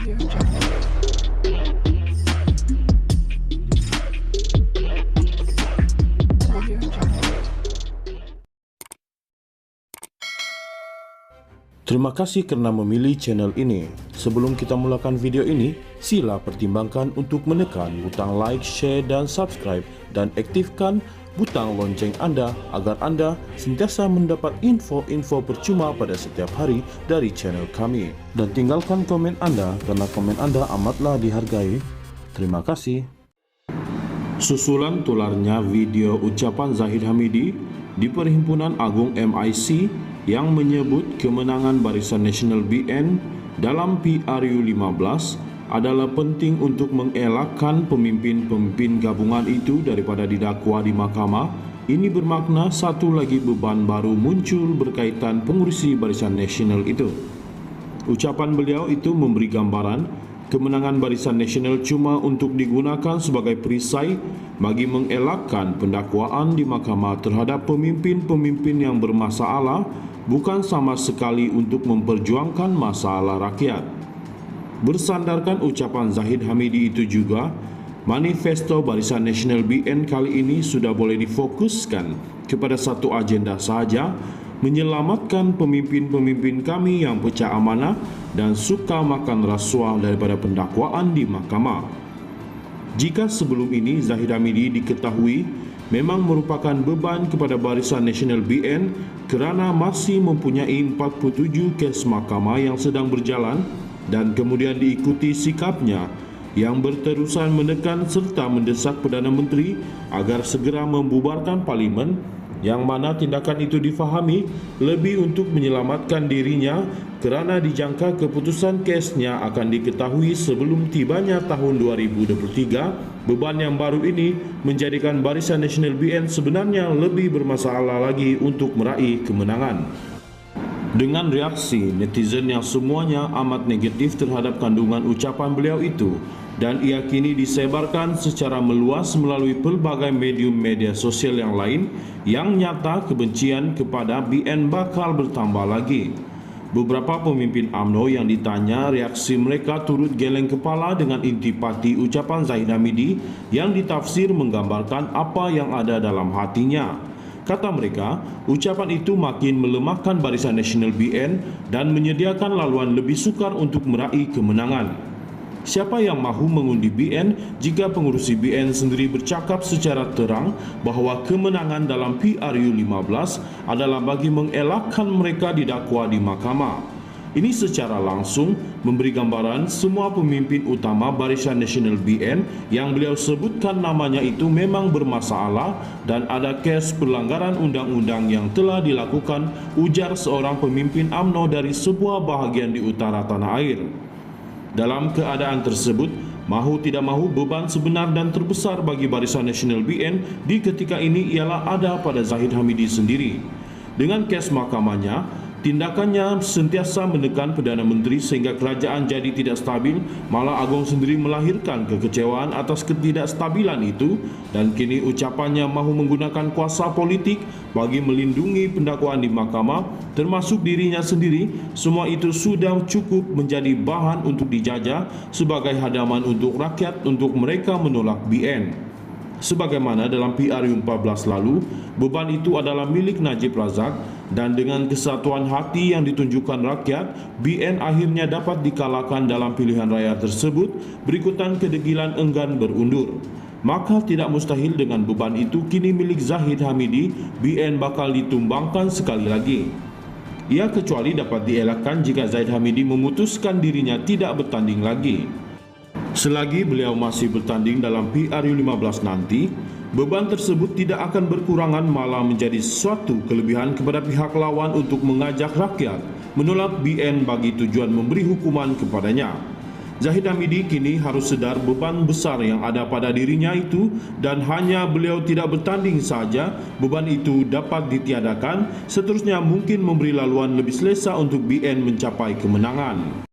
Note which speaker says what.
Speaker 1: Terima kasih karena memilih channel ini. Sebelum kita mulakan video ini, sila pertimbangkan untuk menekan butang like, share, dan subscribe, dan aktifkan butang lonceng Anda agar Anda sentiasa mendapat info-info percuma pada setiap hari dari channel kami. Dan tinggalkan komen Anda karena komen Anda amatlah dihargai. Terima kasih. Susulan tularnya video ucapan Zahid Hamidi di Perhimpunan Agung MIC yang menyebut kemenangan Barisan Nasional BN dalam PRU 15 adalah penting untuk mengelakkan pemimpin-pemimpin gabungan itu daripada didakwa di mahkamah. Ini bermakna satu lagi beban baru muncul berkaitan pengurusi Barisan Nasional itu. Ucapan beliau itu memberi gambaran kemenangan Barisan Nasional cuma untuk digunakan sebagai perisai bagi mengelakkan pendakwaan di mahkamah terhadap pemimpin-pemimpin yang bermasalah, bukan sama sekali untuk memperjuangkan masalah rakyat. Bersandarkan ucapan Zahid Hamidi itu juga, manifesto Barisan Nasional BN kali ini sudah boleh difokuskan kepada satu agenda sahaja, menyelamatkan pemimpin-pemimpin kami yang pecah amanah dan suka makan rasuah daripada pendakwaan di mahkamah. Jika sebelum ini Zahid Hamidi diketahui memang merupakan beban kepada Barisan Nasional BN kerana masih mempunyai 47 kes mahkamah yang sedang berjalan, dan kemudian diikuti sikapnya yang berterusan menekan serta mendesak Perdana Menteri agar segera membubarkan Parlimen, yang mana tindakan itu difahami lebih untuk menyelamatkan dirinya kerana dijangka keputusan kesnya akan diketahui sebelum tibanya tahun 2023. Beban yang baru ini menjadikan Barisan Nasional BN sebenarnya lebih bermasalah lagi untuk meraih kemenangan. Dengan reaksi netizen yang semuanya amat negatif terhadap kandungan ucapan beliau itu, dan ia kini disebarkan secara meluas melalui pelbagai medium media sosial yang lain, yang nyata kebencian kepada BN bakal bertambah lagi. Beberapa pemimpin UMNO yang ditanya, reaksi mereka turut geleng kepala dengan intipati ucapan Zahid Hamidi yang ditafsir menggambarkan apa yang ada dalam hatinya. Kata mereka, ucapan itu makin melemahkan Barisan Nasional BN dan menyediakan laluan lebih sukar untuk meraih kemenangan. Siapa yang mahu mengundi BN jika pengurusi BN sendiri bercakap secara terang bahawa kemenangan dalam PRU 15 adalah bagi mengelakkan mereka didakwa di mahkamah. Ini secara langsung memberi gambaran semua pemimpin utama Barisan Nasional BN yang beliau sebutkan namanya itu memang bermasalah dan ada kes pelanggaran undang-undang yang telah dilakukan, ujar seorang pemimpin UMNO dari sebuah bahagian di utara tanah air. Dalam keadaan tersebut, mahu tidak mahu beban sebenar dan terbesar bagi Barisan Nasional BN di ketika ini ialah ada pada Zahid Hamidi sendiri. Dengan kes mahkamahnya, tindakannya sentiasa menekan Perdana Menteri sehingga kerajaan jadi tidak stabil, malah Agong sendiri melahirkan kekecewaan atas ketidakstabilan itu, dan kini ucapannya mahu menggunakan kuasa politik bagi melindungi pendakwaan di mahkamah, termasuk dirinya sendiri. Semua itu sudah cukup menjadi bahan untuk dijajah sebagai hadaman untuk rakyat untuk mereka menolak BN. Sebagaimana dalam PRU 14 lalu, beban itu adalah milik Najib Razak, dan dengan kesatuan hati yang ditunjukkan rakyat, BN akhirnya dapat dikalahkan dalam pilihan raya tersebut, berikutan kedegilan enggan berundur. Maka tidak mustahil dengan beban itu kini milik Zahid Hamidi, BN bakal ditumbangkan sekali lagi. Ia kecuali dapat dielakkan jika Zahid Hamidi memutuskan dirinya tidak bertanding lagi. Selagi beliau masih bertanding dalam PRU 15 nanti, beban tersebut tidak akan berkurangan, malah menjadi suatu kelebihan kepada pihak lawan untuk mengajak rakyat menolak BN bagi tujuan memberi hukuman kepadanya. Zahid Hamidi kini harus sedar beban besar yang ada pada dirinya itu, dan hanya beliau tidak bertanding saja, beban itu dapat ditiadakan. Seterusnya mungkin memberi laluan lebih selesa untuk BN mencapai kemenangan.